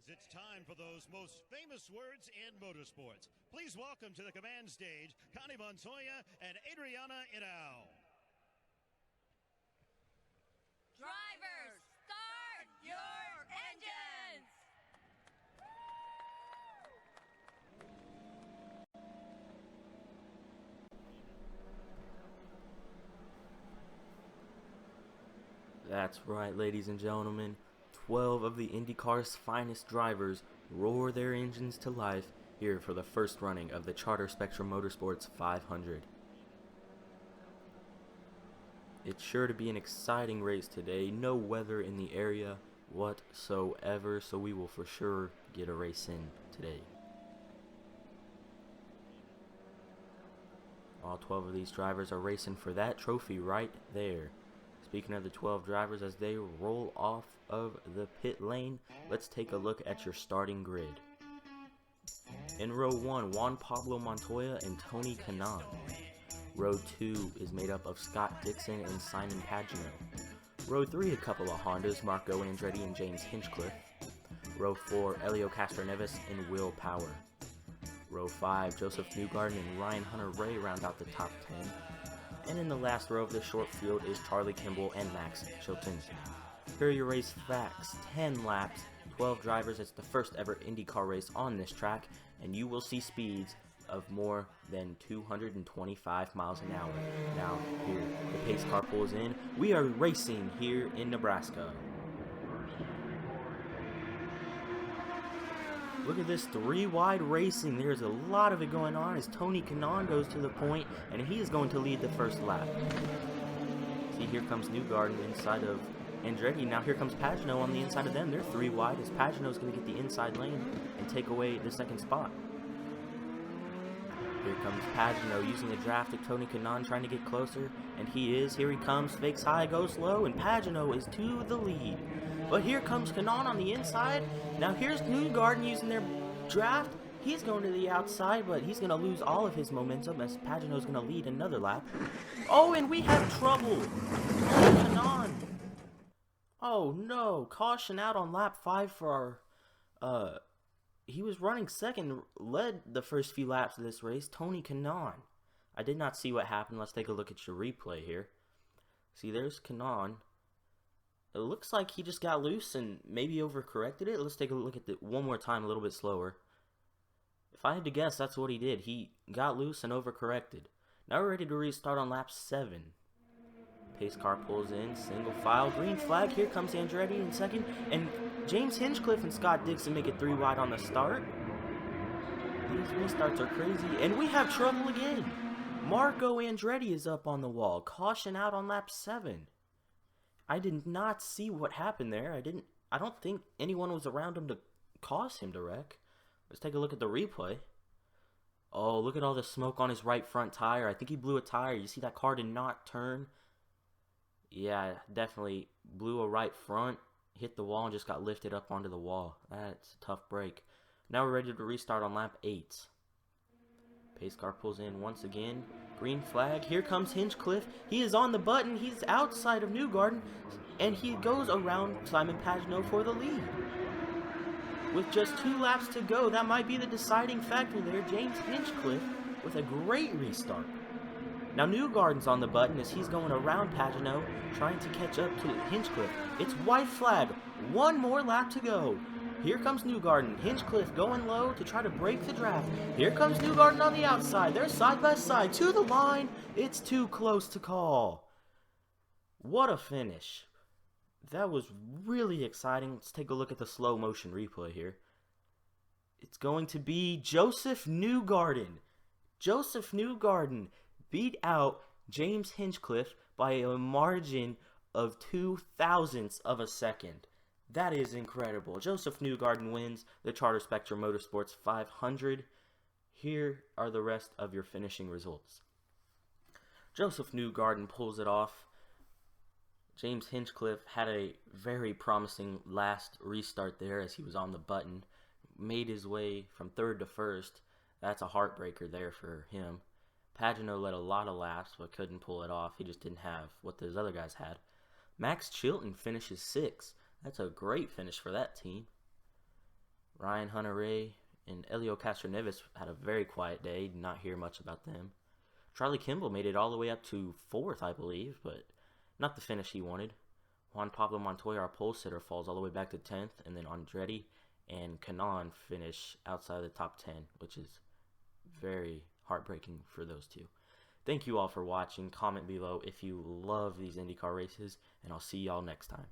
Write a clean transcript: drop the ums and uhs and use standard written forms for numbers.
Fans, it's time for those most famous words in motorsports. Please welcome to the command stage, Connie Montoya and Adriana Inau. Drivers, start your engines! That's right, ladies and gentlemen. 12 of the Indycar's finest drivers roar their engines to life here for the first running of the Charter Spectrum Motorsports 500. It's sure to be an exciting race today. No weather in the area whatsoever, so we will for sure get a race in today. All 12 of these drivers are racing for that trophy right there. Speaking of the 12 drivers, as they roll off of the pit lane, let's take a look at your starting grid. In row 1, Juan Pablo Montoya and Tony Kanaan. Row 2 is made up of Scott Dixon and Simon Pagenaud. Row 3, a couple of Hondas, Marco Andretti and James Hinchcliffe. Row 4, Elio Castroneves and Will Power. Row 5, Joseph Newgarden and Ryan Hunter-Ray round out the top 10. And in the last row of the short field is Charlie Kimball and Max Chilton. Here are your race facts. 10 laps, 12 drivers. It's the first ever IndyCar race on this track, and you will see speeds of more than 225 miles an hour. Now, here, the pace car pulls in. We are racing here in Nebraska. Look at this 3-wide racing. There's a lot of it going on as Tony Kanaan goes to the point, and he is going to lead the first lap. See, here comes Newgarden inside of Andretti. Now here comes Pagenaud on the inside of them. They're 3-wide as Pagenaud's going to get the inside lane and take away the second spot. Here comes Pagenaud using the draft of Tony Kanaan, trying to get closer, and he is. Here he comes, fakes high, goes low, and Pagenaud is to the lead. But here comes Kanaan on the inside. Now here's Newgarden using their draft. He's going to the outside, but he's going to lose all of his momentum as Pagenaud's going to lead another lap. Oh, and we have trouble. Kanaan. Oh no, caution out on lap 5 for our, he was running second, led the first few laps of this race, Tony Kanaan. I did not see what happened. Let's take a look at your replay here. See, there's Kanaan. It looks like he just got loose and maybe overcorrected it. Let's take a look at it one more time, a little bit slower. If I had to guess, that's what he did. He got loose and overcorrected. Now we're ready to restart on lap 7. Pace car pulls in, single file, green flag. Here comes Andretti in second, and James Hinchcliffe and Scott Dixon make it 3-wide on the start. These restarts are crazy, and we have trouble again. Marco Andretti is up on the wall. Caution out on lap 7. I did not see what happened there. I don't think anyone was around him to cause him to wreck. Let's take a look at the replay. Oh, look at all the smoke on his right front tire. I think he blew a tire. You see that car did not turn? Yeah, definitely blew a right front, hit the wall, and just got lifted up onto the wall. That's a tough break. Now we're ready to restart on lap 8. Pace car pulls in once again. Green flag. Here comes Hinchcliffe. He is on the button. He's outside of Newgarden. And he goes around Simon Pagenaud for the lead. With just 2 laps to go, that might be the deciding factor there. James Hinchcliffe with a great restart. Now Newgarden's on the button as he's going around Pagenaud, trying to catch up to Hinchcliffe. It's white flag. 1 more lap to go. Here comes Newgarden. Hinchcliffe going low to try to break the draft. Here comes Newgarden on the outside. They're side by side to the line. It's too close to call. What a finish. That was really exciting. Let's take a look at the slow motion replay here. It's going to be Joseph Newgarden. Joseph Newgarden beat out James Hinchcliffe by a margin of 0.02 of a second. That is incredible. Joseph Newgarden wins the Charter Spectrum Motorsports 500. Here are the rest of your finishing results. Joseph Newgarden pulls it off. James Hinchcliffe had a very promising last restart there as he was on the button. Made his way from 3rd to 1st. That's a heartbreaker there for him. Pagenaud led a lot of laps but couldn't pull it off. He just didn't have what those other guys had. Max Chilton finishes 6th. That's a great finish for that team. Ryan Hunter-Reay and Elio Castroneves had a very quiet day. Did not hear much about them. Charlie Kimball made it all the way up to 4th, I believe, but not the finish he wanted. Juan Pablo Montoya, our pole sitter, falls all the way back to 10th, and then Andretti and Kanaan finish outside of the top 10, which is very heartbreaking for those two. Thank you all for watching. Comment below if you love these IndyCar races, and I'll see y'all next time.